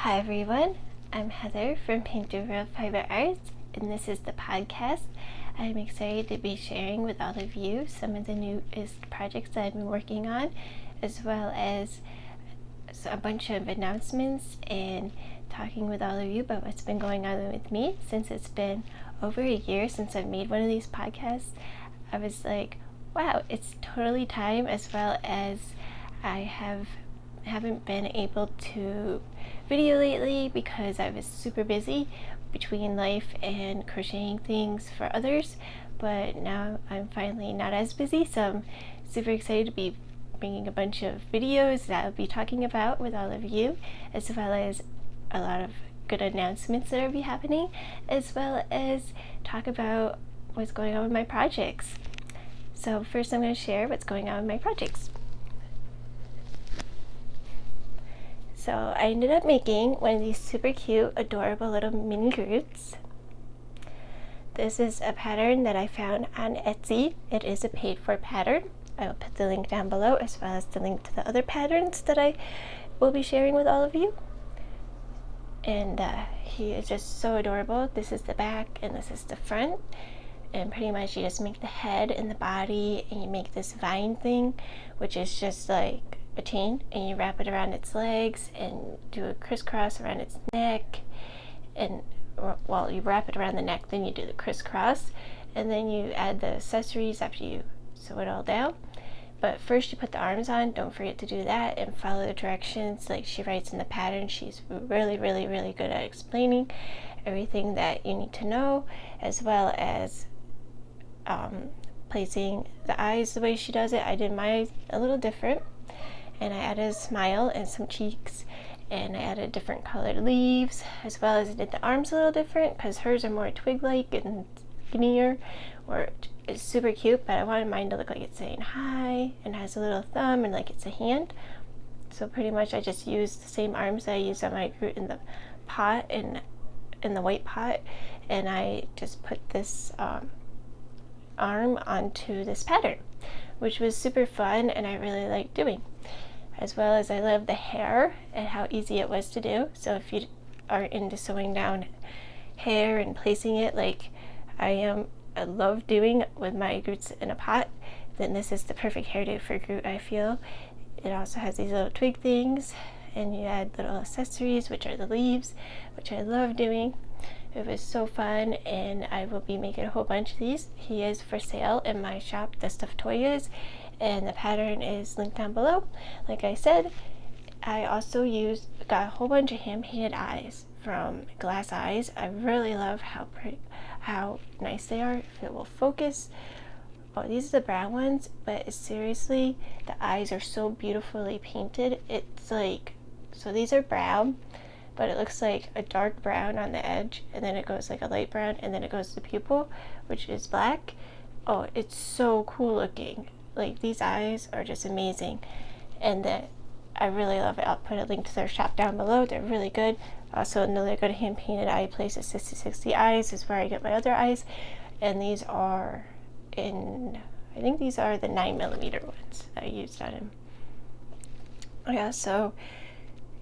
Hi everyone, I'm Heather from Painter Real Fiber Arts, and this is the podcast. I'm excited to be sharing with all of you some of the newest projects that I've been working on, as well as a bunch of announcements and talking with all of you about what's been going on with me since it's been over a year since I've made one of these podcasts. I was like, wow, it's totally time, as well as I haven't been able to video lately because I was super busy between life and crocheting things for others, but now I'm finally not as busy, so I'm super excited to be bringing a bunch of videos that I'll be talking about with all of you, as well as a lot of good announcements that will be happening, as well as talk about what's going on with my projects. So first I'm going to share what's going on with my projects. So I ended up making one of these super cute, adorable little mini Groots. This is a pattern that I found on Etsy. It is a paid for pattern. I will put the link down below, as well as the link to the other patterns that I will be sharing with all of you. And he is just so adorable. This is the back and this is the front. And pretty much you just make the head and the body, and you make this vine thing, which is just like a chain, and you wrap it around its legs and do a crisscross around its neck, and well, you wrap it around the neck, then you do the crisscross, and then you add the accessories after you sew it all down. But first you put the arms on. Don't forget to do that and follow the directions like she writes in the pattern. She's really good at explaining everything that you need to know, as well as placing the eyes the way she does it. I did mine a little different, and I added a smile and some cheeks, and I added different colored leaves, as well as I did the arms a little different because hers are more twig-like and skinnier, or it's super cute, but I wanted mine to look like it's saying hi and has a little thumb and like it's a hand. So pretty much I just used the same arms that I used on my Groot in the pot, in the white pot, and I just put this arm onto this pattern, which was super fun and I really liked doing. As well as I love the hair and how easy it was to do. So if you are into sewing down hair and placing it like I am, I love doing with my Groots in a pot, then this is the perfect hairdo for Groot, I feel. It also has these little twig things, and you add little accessories, which are the leaves, which I love doing. It was so fun, and I will be making a whole bunch of these. He is for sale in my shop, The Stuffed Toy is, and the pattern is linked down below. Like I said, I also got a whole bunch of hand painted eyes from Glass Eyes. I really love how nice they are. If it will focus. Oh, these are the brown ones, but seriously, the eyes are so beautifully painted. It's like, so these are brown, but it looks like a dark brown on the edge, and then it goes like a light brown, and then it goes to the pupil, which is black. Oh, it's so cool looking. Like, these eyes are just amazing, and I really love it. I'll put a link to their shop down below. They're really good. Also, another good hand painted eye place is 6060 Eyes, is where I get my other eyes, and these are I think these are the 9mm ones that I used on him. Yeah, so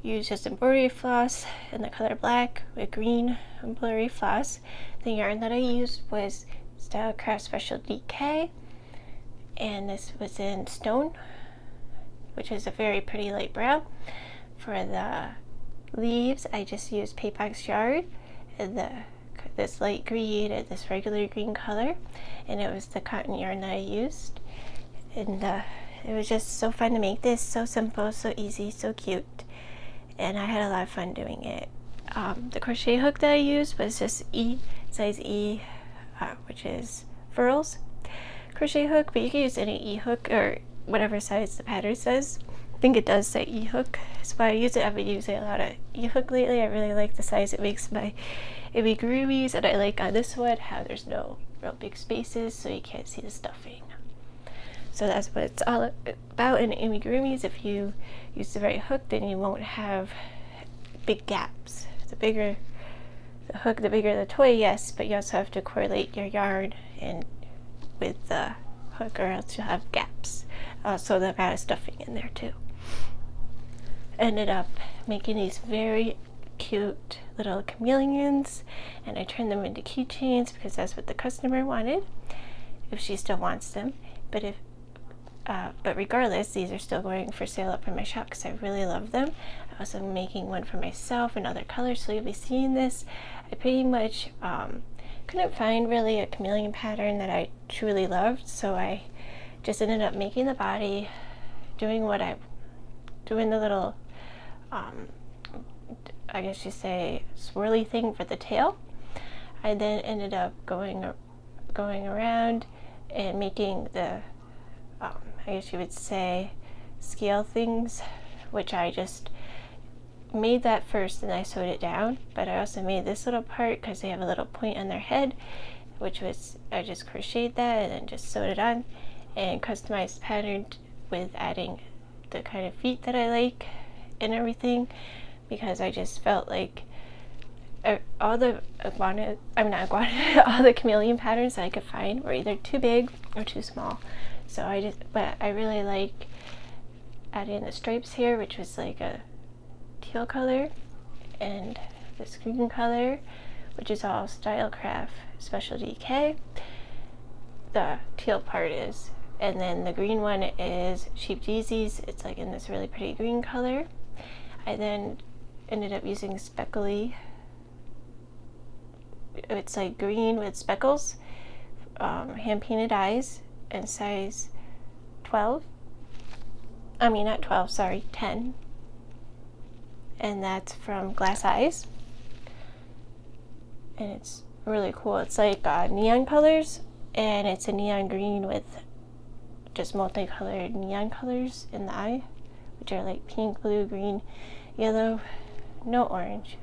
use just embroidery floss in the color black with green embroidery floss. The yarn that I used was Stylecraft Special DK, and this was in Stone, which is a very pretty light brown. For the leaves, I just used Papex Yard, and this light green and this regular green color, and it was the cotton yarn that I used. And it was just so fun to make this. So simple, so easy, so cute, and I had a lot of fun doing it. The crochet hook that I used was just size E, which is furls crochet hook, but you can use any E hook or whatever size the pattern says. I think it does say E hook, that's why I use it. I've been using a lot of E hook lately. I really like the size it makes my amigurumis, and I like on this one how there's no real big spaces, so you can't see the stuffing. So that's what it's all about in amigurumis. If you use the right hook, then you won't have big gaps. The bigger the hook, the bigger the toy, yes, but you also have to correlate your yarn and with the hook, or else you'll have gaps. So the amount of stuffing in there too. Ended up making these very cute little chameleons, and I turned them into keychains because that's what the customer wanted, if she still wants them. But regardless, these are still going for sale up in my shop because I really love them. I'm also making one for myself in other colors, so you'll be seeing this. I pretty much couldn't find really a chameleon pattern that I truly loved, so I just ended up making the body, doing the little I guess you say swirly thing for the tail. I then ended up going around and making the I guess you would say scale things, which I just made that first and I sewed it down. But I also made this little part because they have a little point on their head, which was, I just crocheted that and then just sewed it on and customized pattern with adding the kind of feet that I like and everything, because I just felt like all the all the chameleon patterns that I could find were either too big or too small. So but I really like adding the stripes here, which was like a teal color, and this green color, which is all Stylecraft Specialty K. The teal part is, and then the green one is Cheap Jeezy's. It's like in this really pretty green color. I then ended up using speckly. It's like green with speckles, hand painted eyes, and size 12. I mean, not 12, sorry, 10. And that's from Glass Eyes. And it's really cool. It's like neon colors, and it's a neon green with just multicolored neon colors in the eye, which are like pink, blue, green, yellow, no orange.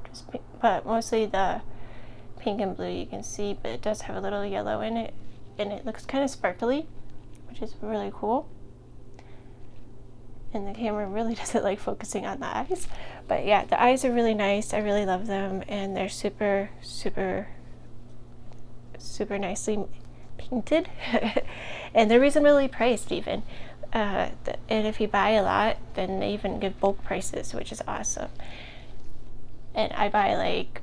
Just pink, but mostly the pink and blue you can see, but it does have a little yellow in it, and it looks kind of sparkly, which is really cool. And the camera really doesn't like focusing on the eyes, but yeah, the eyes are really nice. I really love them, and they're super nicely painted and they're reasonably priced even, and if you buy a lot, then they even give bulk prices, which is awesome. And I buy like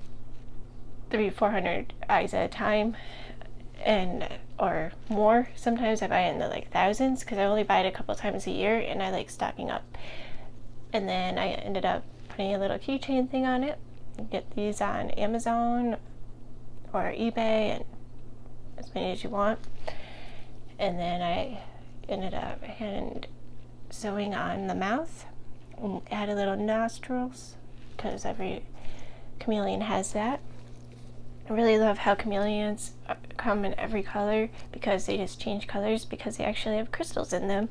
300-400 eyes at a time, and or more. Sometimes I buy in the like thousands because I only buy it a couple times a year, and I like stocking up. And then I ended up putting a little keychain thing on it. You get these on Amazon or eBay, and as many as you want. And then I ended up hand sewing on the mouth and added little nostrils because every chameleon has that. I really love how chameleons come in every color, because they just change colors because they actually have crystals in them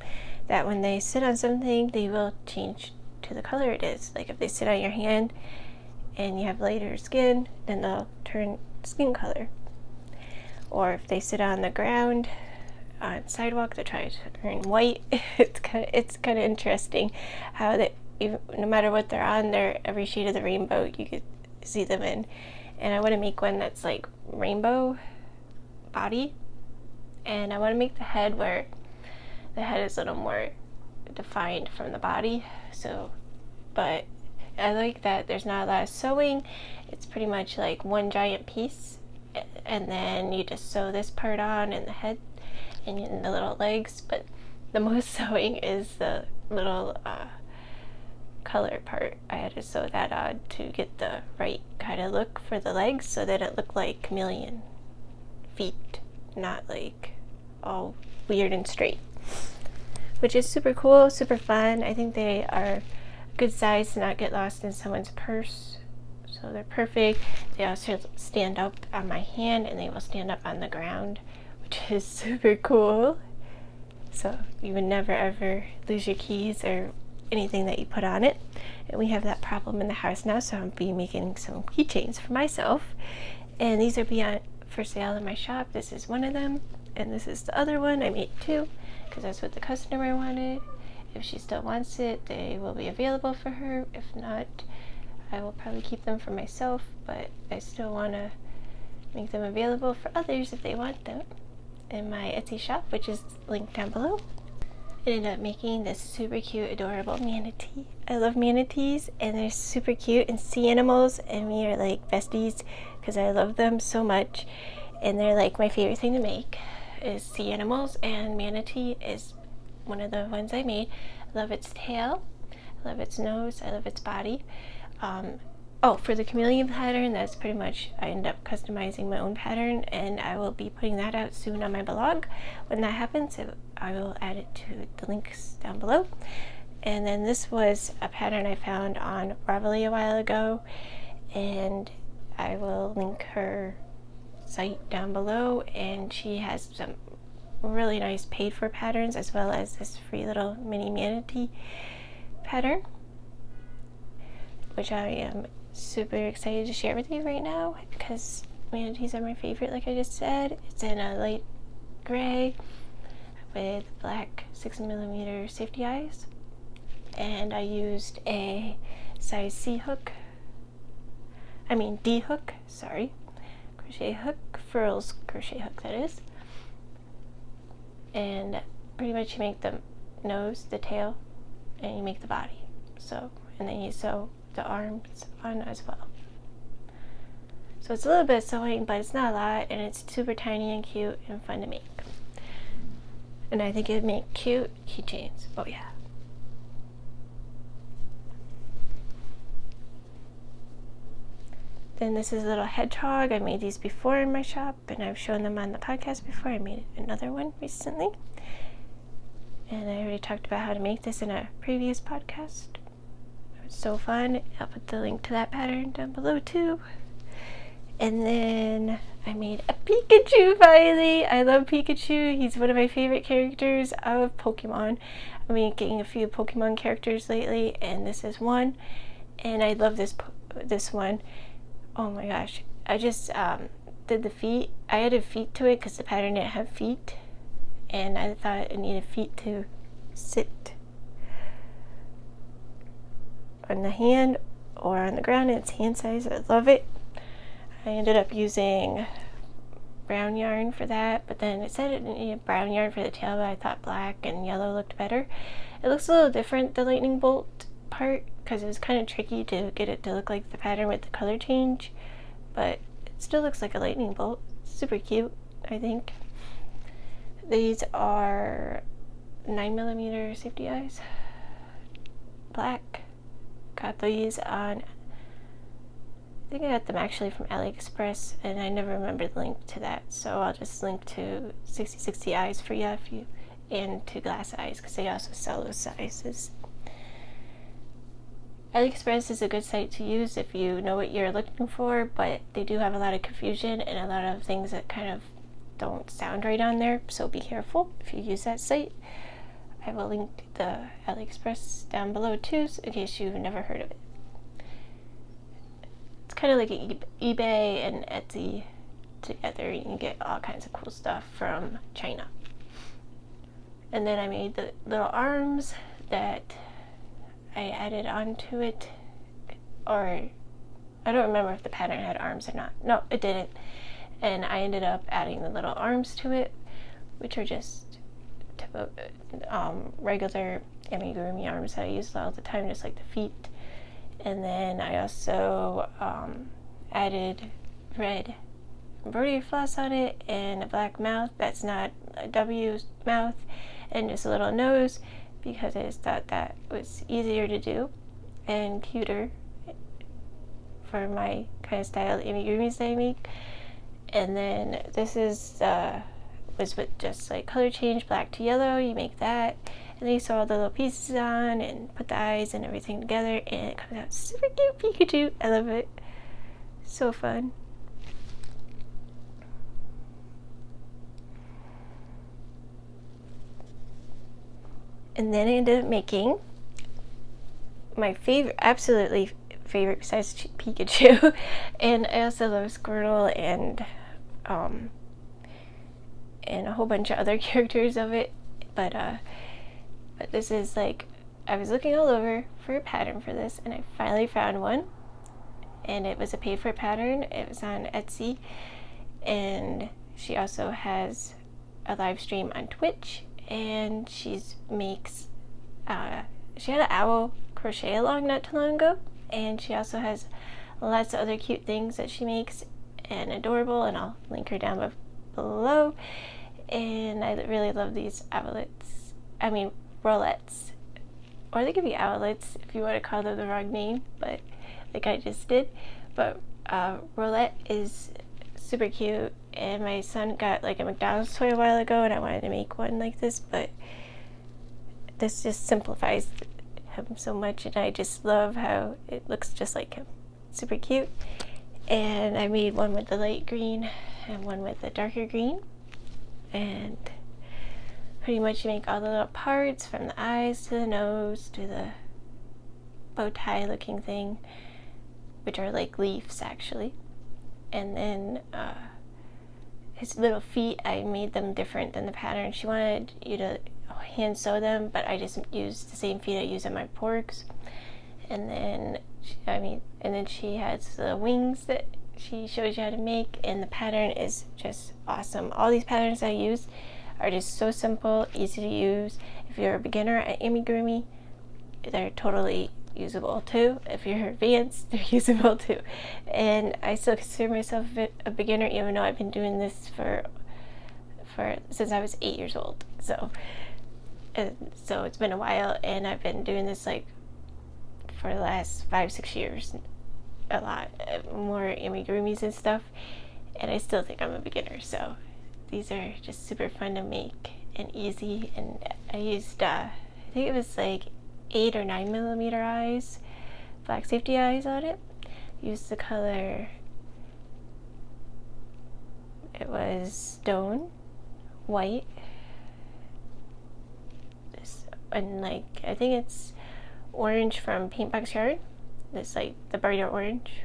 that when they sit on something, they will change to the color it is. Like if they sit on your hand and you have lighter skin, then they'll turn skin color. Or if they sit on the ground on sidewalk, they try to turn white. It's kind of interesting how that no matter what they're on, they're every shade of the rainbow you could see them in. And I want to make one that's like rainbow body, and I want to make the head where the head is a little more defined from the body. So, but I like that there's not a lot of sewing. It's pretty much like one giant piece, and then you just sew this part on in the head and in the little legs. But the most sewing is the little color part. I had to sew that on to get the right kind of look for the legs, so that it looked like chameleon feet, not like all weird and straight, which is super cool, super fun. I think they are a good size to not get lost in someone's purse, so they're perfect. They also stand up on my hand, and they will stand up on the ground, which is super cool. So you would never ever lose your keys or anything that you put on it. And we have that problem in the house now, so I'll be making some keychains for myself, and these are for sale in my shop. This is one of them, and this is the other one. I made two because that's what the customer wanted. If she still wants it, they will be available for her. If not, I will probably keep them for myself, but I still want to make them available for others if they want them in my Etsy shop, which is linked down below. ended up making this super cute, adorable manatee. I love manatees, and they're super cute, and sea animals and me are like besties because I love them so much, and they're like my favorite thing to make is sea animals, and manatee is one of the ones I made. I love its tail, I love its nose, I love its body. For the chameleon pattern, that's pretty much, I end up customizing my own pattern, and I will be putting that out soon on my blog. When that happens, I will add it to the links down below. And then this was a pattern I found on Ravelry a while ago, and I will link her site down below, and she has some really nice paid for patterns as well as this free little mini manatee pattern, which I am super excited to share with you right now because manatees are my favorite, like I just said. It's in a light gray with black 6mm safety eyes, and I used a size D hook, crochet hook, furls crochet hook that is, and pretty much you make the nose, the tail, and you make the body, and then you sew the arms on as well. So it's a little bit of sewing, but it's not a lot, and it's super tiny and cute and fun to make. And I think it would make cute keychains. Oh yeah. Then this is a little hedgehog. I made these before in my shop, and I've shown them on the podcast before. I made another one recently, and I already talked about how to make this in a previous podcast. So fun. I'll put the link to that pattern down below too. And then I made a Pikachu finally. I love Pikachu. He's one of my favorite characters of Pokemon. I'm making a few Pokemon characters lately, and this is one. And I love this one. Oh my gosh. I just did the feet. I added feet to it because the pattern didn't have feet, and I thought it needed feet to sit on the hand or on the ground. It's hand size. I love it. I ended up using brown yarn for that, but then it said it needed brown yarn for the tail, but I thought black and yellow looked better. It looks a little different, the lightning bolt part, because it was kind of tricky to get it to look like the pattern with the color change, but it still looks like a lightning bolt. Super cute, I think. These are 9mm safety eyes, black. Got these on, I think I got them actually from AliExpress, and I never remembered the link to that, so I'll just link to 6060 eyes for you and to glass eyes, because they also sell those sizes. AliExpress is a good site to use if you know what you're looking for, but they do have a lot of confusion and a lot of things that kind of don't sound right on there, so be careful if you use that site. I will link the AliExpress down below too, in case you've never heard of it. It's kind of like eBay and Etsy together. You can get all kinds of cool stuff from China. And then I made the little arms that I added onto it, or I don't remember if the pattern had arms or not. No, it didn't. And I ended up adding the little arms to it, which are just regular amigurumi arms that I use all the time, just like the feet. And then I also added red embroidery floss on it and a black mouth that's not a W mouth, and just a little nose, because I just thought that was easier to do and cuter for my kind of style of amigurumis that I make. And then this is was with just like color change, black to yellow. You make that, and then you sew all the little pieces on and put the eyes and everything together, and it comes out super cute Pikachu. I love it. So fun. And then I ended up making my favorite, absolutely favorite besides Pikachu, and I also love Squirtle and a whole bunch of other characters of it, but this is like, I was looking all over for a pattern for this, and I finally found one, and it was a paid for pattern. It was on Etsy, and she also has a live stream on Twitch, and she makes she had an owl crochet along not too long ago, and she also has lots of other cute things that she makes and adorable, and I'll link her down below. And I really love these owlets, I mean rolettes, or they could be owlets if you want to call them the wrong name, but like I just did. But roulette is super cute, and my son got like a McDonald's toy a while ago, and I wanted to make one like this, but this just simplifies him so much, and I just love how it looks just like him. Super cute. And I made one with the light green and one with the darker green, and pretty much you make all the little parts from the eyes to the nose to the bow tie looking thing, which are like leaves actually. And then his little feet, I made them different than the pattern. She wanted you to hand sew them, but I just used the same feet I use on my porks. And then she has the wings that she shows you how to make, and the pattern is just awesome. All these patterns I use are just so simple, easy to use. If you're a beginner at amigurumi, they're totally usable too. If you're advanced, they're usable too. And I still consider myself a beginner, even though I've been doing this for since I was 8 years old. So it's been a while, and I've been doing this like for the last 5-6 years, a lot more amigurumis and stuff, and I still think I'm a beginner. So these are just super fun to make and easy. And I used I think it was like 8 or 9 millimeter eyes, black safety eyes on it. Used the color, it was stone white, and like I think it's orange from Paintbox Yarn. It's like the brighter orange,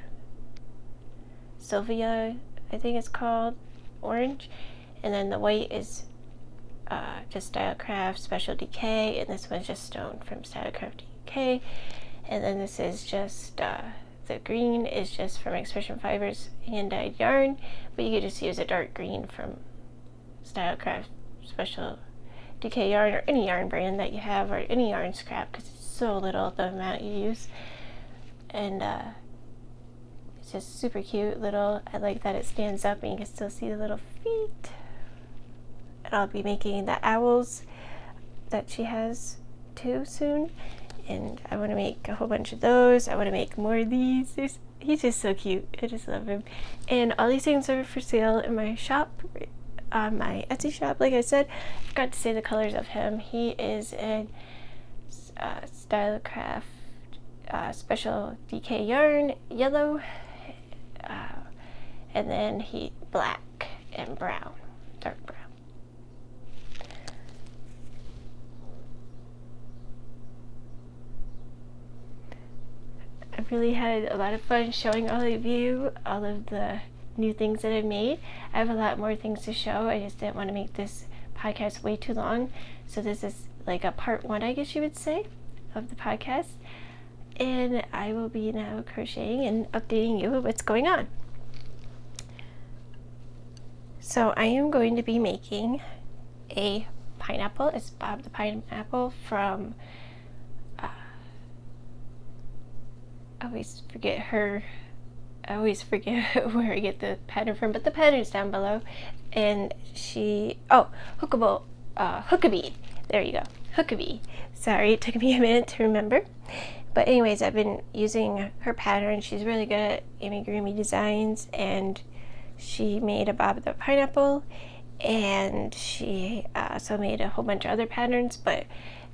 Sylvia I think it's called, orange. And then the white is just Stylecraft Special DK, and this one's just stone from Stylecraft DK. And then this is just the green is just from Expression Fibers hand dyed yarn, but you could just use a dark green from Stylecraft Special DK yarn, or any yarn brand that you have, or any yarn scrap, because it's so little the amount you use. And it's just super cute little. I like that it stands up and you can still see the little feet. And I'll be making the owls that she has too soon, and I want to make a whole bunch of those. I want to make more of these. He's just so cute. I just love him. And all these things are for sale in my shop, on my Etsy shop. Like I said, I forgot to say the colors of him. He is in Stylecraft Special DK yarn, yellow, and then he black and brown, dark brown. I really had a lot of fun showing all of you all of the new things that I've made. I have a lot more things to show. I just didn't want to make this podcast way too long, so this is like a part 1, I guess you would say, of the podcast. And I will be now crocheting and updating you with what's going on. So I am going to be making a pineapple. It's Bob the Pineapple from I always forget where I get the pattern from, but the pattern's down below. And Hookabee. There you go, Hookabee. Sorry, it took me a minute to remember. But anyways, I've been using her pattern. She's really good at amigurumi designs, and she made a Bob the Pineapple, and she also made a whole bunch of other patterns, but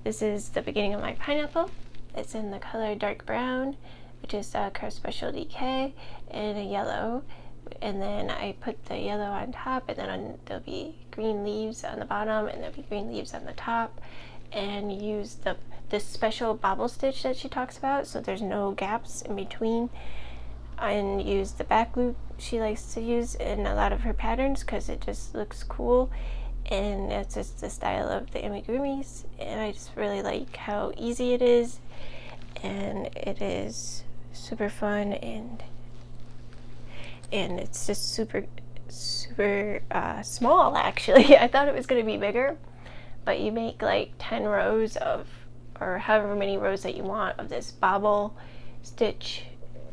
this is the beginning of my pineapple. It's in the color dark brown, which is Craft Special DK, and a yellow. And then I put the yellow on top, and then there'll be green leaves on the bottom, and there'll be green leaves on the top. And use this special bobble stitch that she talks about, so there's no gaps in between. And use the back loop she likes to use in a lot of her patterns because it just looks cool, and it's just the style of the amigurumis. And I just really like how easy it is, and it is super fun, and it's just super small actually. I thought it was going to be bigger, but you make like 10 rows of, or however many rows that you want of this bobble stitch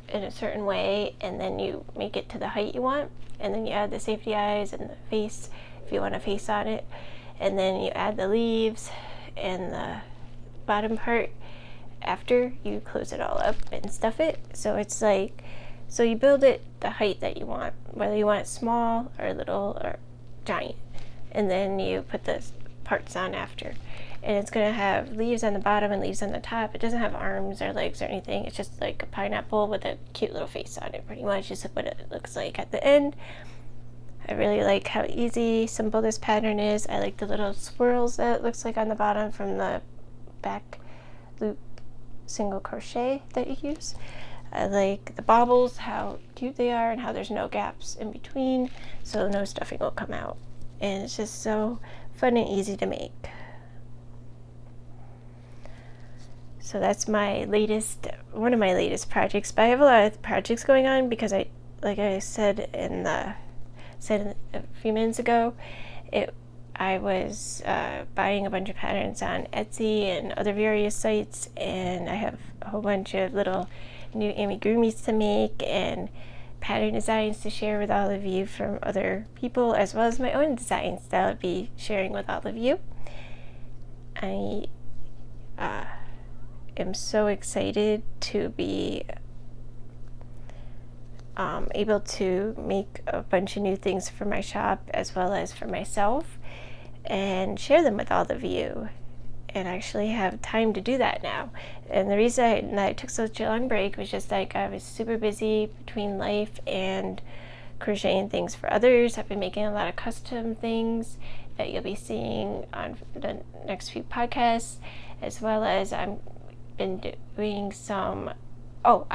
in a certain way, and then you make it to the height you want, and then you add the safety eyes and the face if you want a face on it, and then you add the leaves and the bottom part after you close it all up and stuff it. So it's like, so you build it the height that you want, whether you want it small or little or giant, and then you put the parts on after. And it's going to have leaves on the bottom and leaves on the top. It doesn't have arms or legs or anything. It's just like a pineapple with a cute little face on it, pretty much is what it looks like at the end. I really like how easy, simple this pattern is. I like the little swirls that it looks like on the bottom from the back loop single crochet that you use. I like the bobbles, how cute they are, and how there's no gaps in between, so no stuffing will come out. And it's just so fun and easy to make. So that's my latest, one of my latest projects, but I have a lot of projects going on because like I said a few minutes ago, I was buying a bunch of patterns on Etsy and other various sites, and I have a whole bunch of little new amigurumis to make and pattern designs to share with all of you from other people, as well as my own designs that I'll be sharing with all of you. I am so excited to be able to make a bunch of new things for my shop as well as for myself and share them with all of you, and actually have time to do that now. And the reason I took such a long break was just like I was super busy between life and crocheting things for others. I've been making a lot of custom things that you'll be seeing on the next few podcasts, as well as I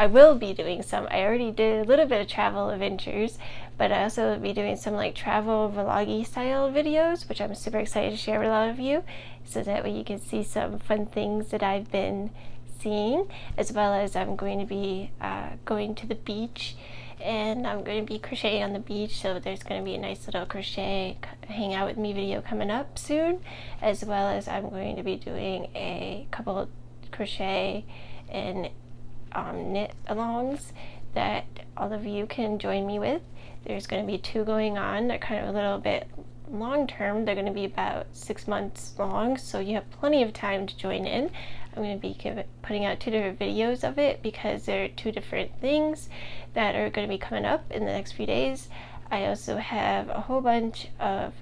will be doing some. I already did a little bit of travel adventures, but I also will be doing some like travel vloggy style videos, which I'm super excited to share with a lot of you, so that way you can see some fun things that I've been seeing, as well as I'm going to be going to the beach, and I'm going to be crocheting on the beach, so there's going to be a nice little crochet hang out with me video coming up soon, as well as I'm going to be doing a couple of crochet and knit alongs that all of you can join me with. There's going to be 2 going on. They're kind of a little bit long term. They're going to be about 6 months long, so you have plenty of time to join in. I'm going to be putting out 2 different videos of it because there are 2 different things that are going to be coming up in the next few days. I also have a whole bunch of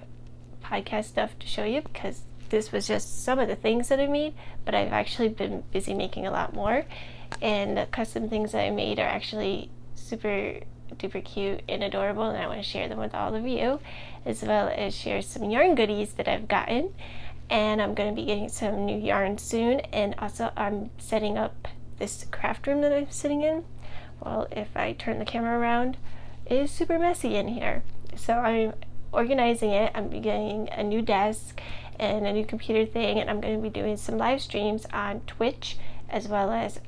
podcast stuff to show you because this was just some of the things that I made, but I've actually been busy making a lot more. And the custom things that I made are actually super duper cute and adorable, and I want to share them with all of you, as well as share some yarn goodies that I've gotten. And I'm going to be getting some new yarn soon, and also I'm setting up this craft room that I'm sitting in. Well, if I turn the camera around, it is super messy in here, so I'm organizing it. I'm getting a new desk and a new computer thing, and I'm going to be doing some live streams on Twitch, as well as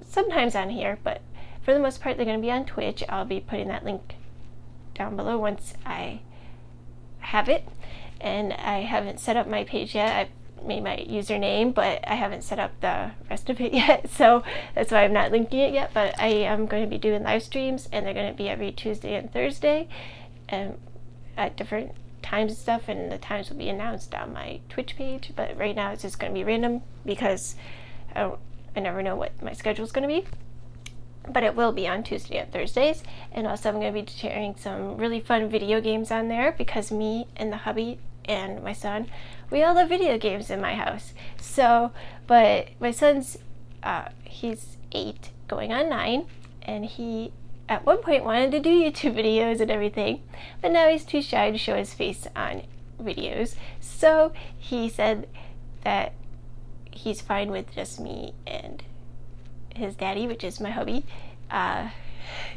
sometimes on here, but for the most part they're going to be on Twitch. I'll be putting that link down below once I have it, and I haven't set up my page yet. I've made my username, but I haven't set up the rest of it yet, so that's why I'm not linking it yet. But I am going to be doing live streams, and they're going to be every Tuesday and Thursday at different times and stuff, and the times will be announced on my Twitch page. But right now it's just going to be random because I never know what my schedule is going to be, but it will be on Tuesday and Thursdays. And also I'm going to be sharing some really fun video games on there because me and the hubby and my son, we all love video games in my house. So, but my son's, he's 8 going on 9, and he at one point wanted to do YouTube videos and everything, but now he's too shy to show his face on videos. So he said that he's fine with just me and his daddy, which is my hubby,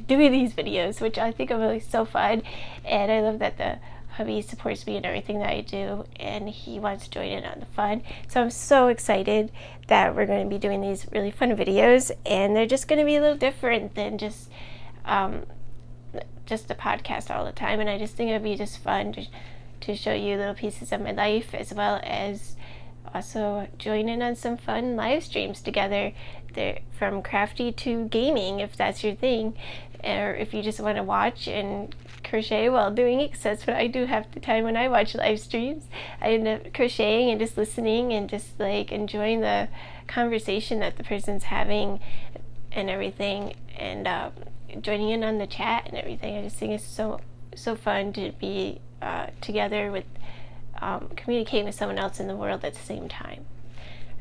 doing these videos, which I think are really so fun. And I love that the hubby supports me in everything that I do, and he wants to join in on the fun. So I'm so excited that we're going to be doing these really fun videos, and they're just going to be a little different than just a podcast all the time. And I just think it'd be just fun to to show you little pieces of my life, as well as also join in on some fun live streams together, from crafty to gaming, if that's your thing, or if you just want to watch and crochet while doing it, because that's what I do half the time when I watch live streams. I end up crocheting and just listening and just like enjoying the conversation that the person's having and everything, and joining in on the chat and everything. I just think it's so fun to be together with communicating with someone else in the world at the same time,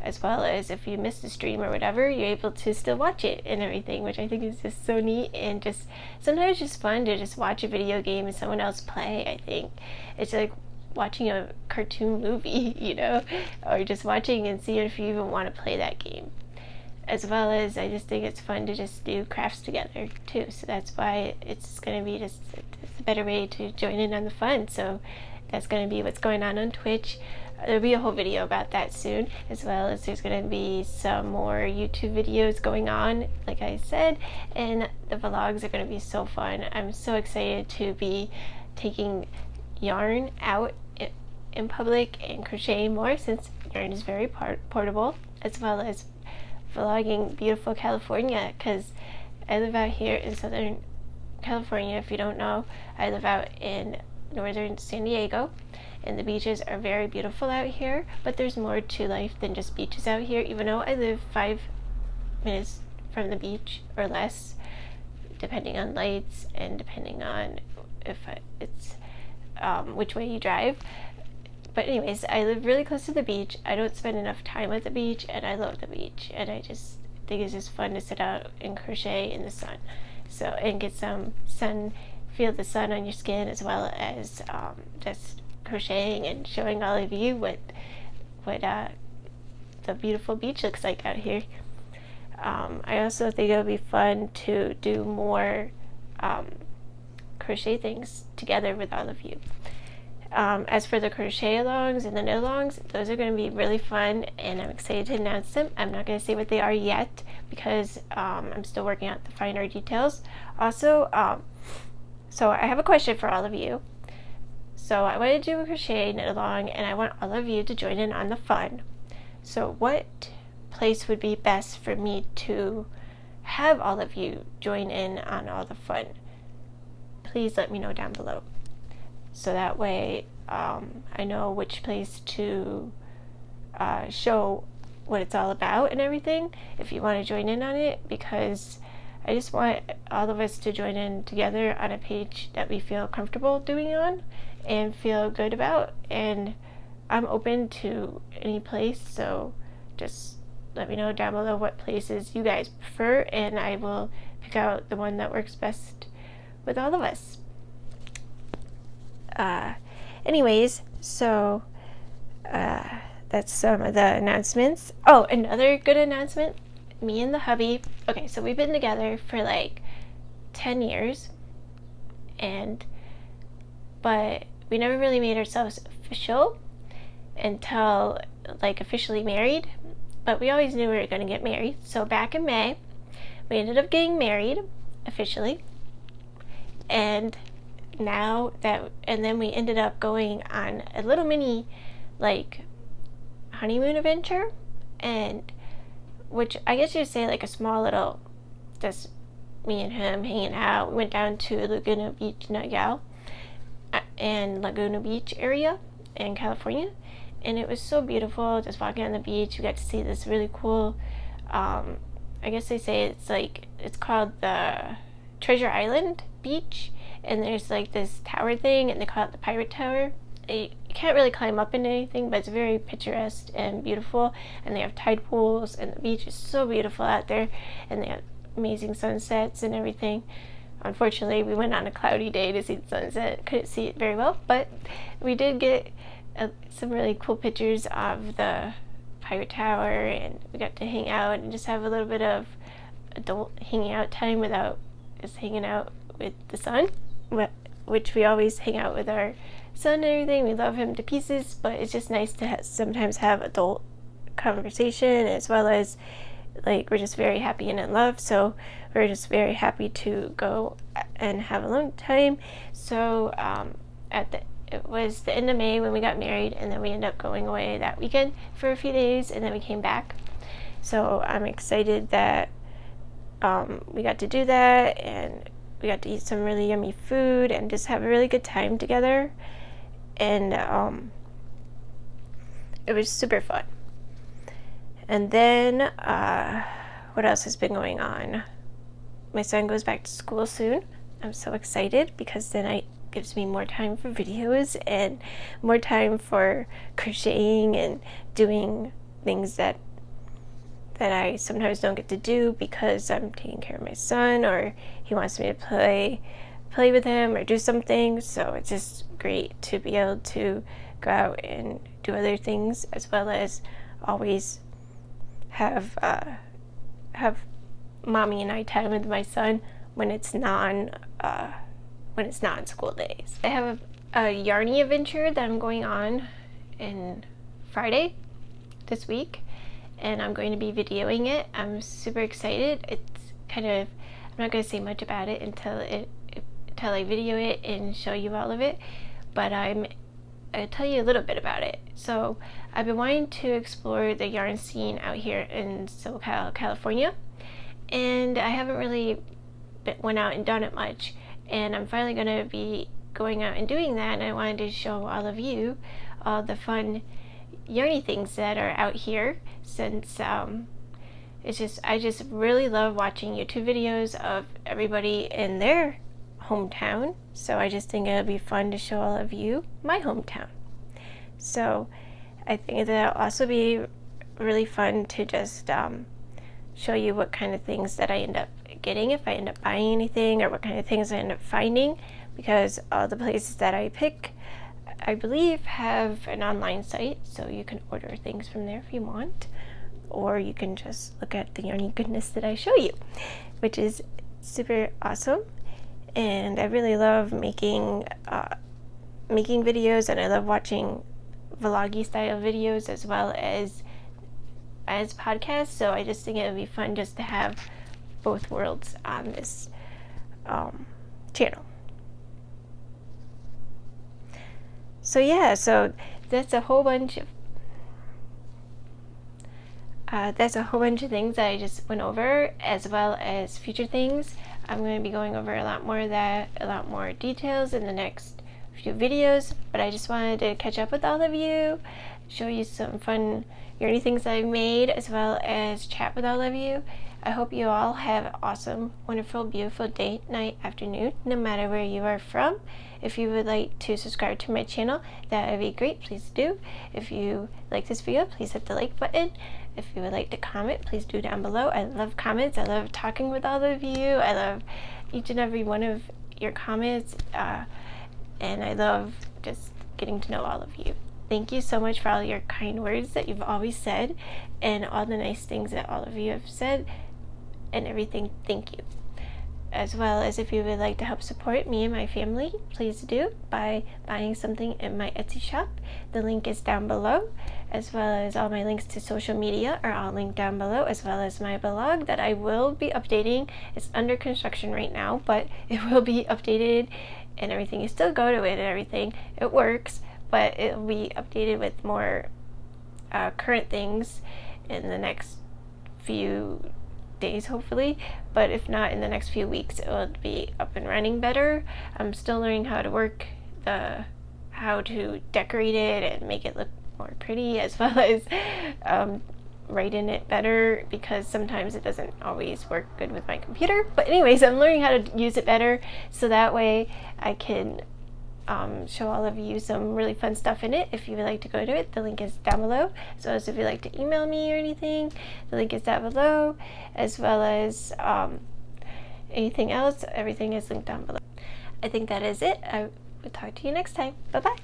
as well as if you missed a stream or whatever, you're able to still watch it and everything, which I think is just so neat, and just sometimes just fun to just watch a video game and someone else play. I think it's like watching a cartoon movie, you know, or just watching and seeing if you even want to play that game. As well as I just think it's fun to just do crafts together too, so that's why it's going to be just a better way to join in on the fun. So that's going to be what's going on Twitch. There'll be a whole video about that soon, as well as there's going to be some more YouTube videos going on, like I said, and the vlogs are going to be so fun. I'm so excited to be taking yarn out in public and crocheting more, since yarn is very portable, as well as vlogging beautiful California, because I live out here in Southern California. If you don't know, I live out in northern San Diego, and the beaches are very beautiful out here, but there's more to life than just beaches out here. Even though I live 5 minutes from the beach or less, depending on lights and depending on if it's which way you drive. But anyways, I live really close to the beach. I don't spend enough time at the beach, and I love the beach, and I just think it's just fun to sit out and crochet in the sun, so, and get some sun, feel the sun on your skin, as well as just crocheting and showing all of you what the beautiful beach looks like out here. I also think it'll be fun to do more crochet things together with all of you. As for the crochet alongs and the knit alongs, those are going to be really fun, and I'm excited to announce them. I'm not going to say what they are yet, because I'm still working out the finer details. Also, so I have a question for all of you. So I want to do a crochet knit along, and I want all of you to join in on the fun. So what place would be best for me to have all of you join in on all the fun? Please let me know down below, so that way I know which place to show what it's all about and everything, if you want to join in on it, because I just want all of us to join in together on a page that we feel comfortable doing on and feel good about, and I'm open to any place, so just let me know down below what places you guys prefer, and I will pick out the one that works best with all of us. Anyways, so that's some of the announcements. Oh, another good announcement, me and the hubby, okay, so we've been together for like 10 years, but we never really made ourselves official until like officially married, but we always knew we were going to get married. So back in May, we ended up getting married officially, and then we ended up going on a little mini like honeymoon adventure, and which I guess you'd say like a small little, just me and him hanging out. We went down to Laguna Beach, and Laguna Beach area in California, and it was so beautiful just walking on the beach. We got to see this really cool, I guess they say it's called the Treasure Island Beach, and there's like this tower thing, and they call it the Pirate Tower. You can't really climb up into anything, but it's very picturesque and beautiful, and they have tide pools, and the beach is so beautiful out there, and they have amazing sunsets and everything. Unfortunately, we went on a cloudy day to see the sunset, couldn't see it very well, but we did get some really cool pictures of the Pirate Tower, and we got to hang out and just have a little bit of adult hanging out time without just hanging out with the sun, which we always hang out with our son and everything. We love him to pieces, but it's just nice to sometimes have adult conversation, as well as like we're just very happy and in love, so we're just very happy to go and have alone time. So it was the end of May when we got married, and then we ended up going away that weekend for a few days, and then we came back. So I'm excited that we got to do that, and we got to eat some really yummy food and just have a really good time together. And it was super fun. And then what else has been going on? My son goes back to school soon. I'm so excited because then it gives me more time for videos and more time for crocheting and doing things that I sometimes don't get to do because I'm taking care of my son, or he wants me to play with him or do something. So it's just great to be able to go out and do other things, as well as always have mommy and I time with my son when it's non school days. I have a yarny adventure that I'm going on in Friday this week, and I'm going to be videoing it. I'm super excited. It's kind of, I'm not going to say much about it until I video it and show you all of it, but I'll tell you a little bit about it. So I've been wanting to explore the yarn scene out here in SoCal, California, and I haven't really went out and done it much, and I'm finally going to be going out and doing that, and I wanted to show all of you all the fun yarny things that are out here, since I just really love watching YouTube videos of everybody in their hometown. So I just think it'll be fun to show all of you my hometown. So I think that'll also be really fun to just show you what kind of things that I end up getting, if I end up buying anything, or what kind of things I end up finding, because all the places that I pick, I believe, have an online site, so you can order things from there if you want, or you can just look at the yarny goodness that I show you, which is super awesome. And I really love making videos, and I love watching vloggy style videos as well as podcasts. So I just think it would be fun just to have both worlds on this channel. So yeah, so that's a whole bunch of things that I just went over, as well as future things. I'm going to be going over a lot more details in the next few videos, but I just wanted to catch up with all of you, show you some fun yarny things that I've made, as well as chat with all of you. I hope you all have an awesome, wonderful, beautiful day, night, afternoon, no matter where you are from. If you would like to subscribe to my channel, that would be great. Please do. If you like this video, please hit the like button. If you would like to comment, please do down below. I love comments. I love talking with all of you. I love each and every one of your comments, and I love just getting to know all of you. Thank you so much for all your kind words that you've always said, and all the nice things that all of you have said and everything. Thank you. As well as, if you would like to help support me and my family, please do by buying something in my Etsy shop. The link is down below, as well as all my links to social media are all linked down below, as well as my blog that I will be updating. It's under construction right now, but it will be updated and everything. You still go to it and everything. It works, but it will be updated with more current things in the next few days, hopefully, but if not, in the next few weeks it will be up and running better. I'm still learning how to decorate it and make it look more pretty, as well as write in it better, because sometimes it doesn't always work good with my computer. But anyways, I'm learning how to use it better, so that way I can show all of you some really fun stuff in it. If you would like to go to it, the link is down below. So as if you'd like to email me or anything, the link is down below, as well as anything else, everything is linked down below. I think that is it. I will talk to you next time. Bye bye.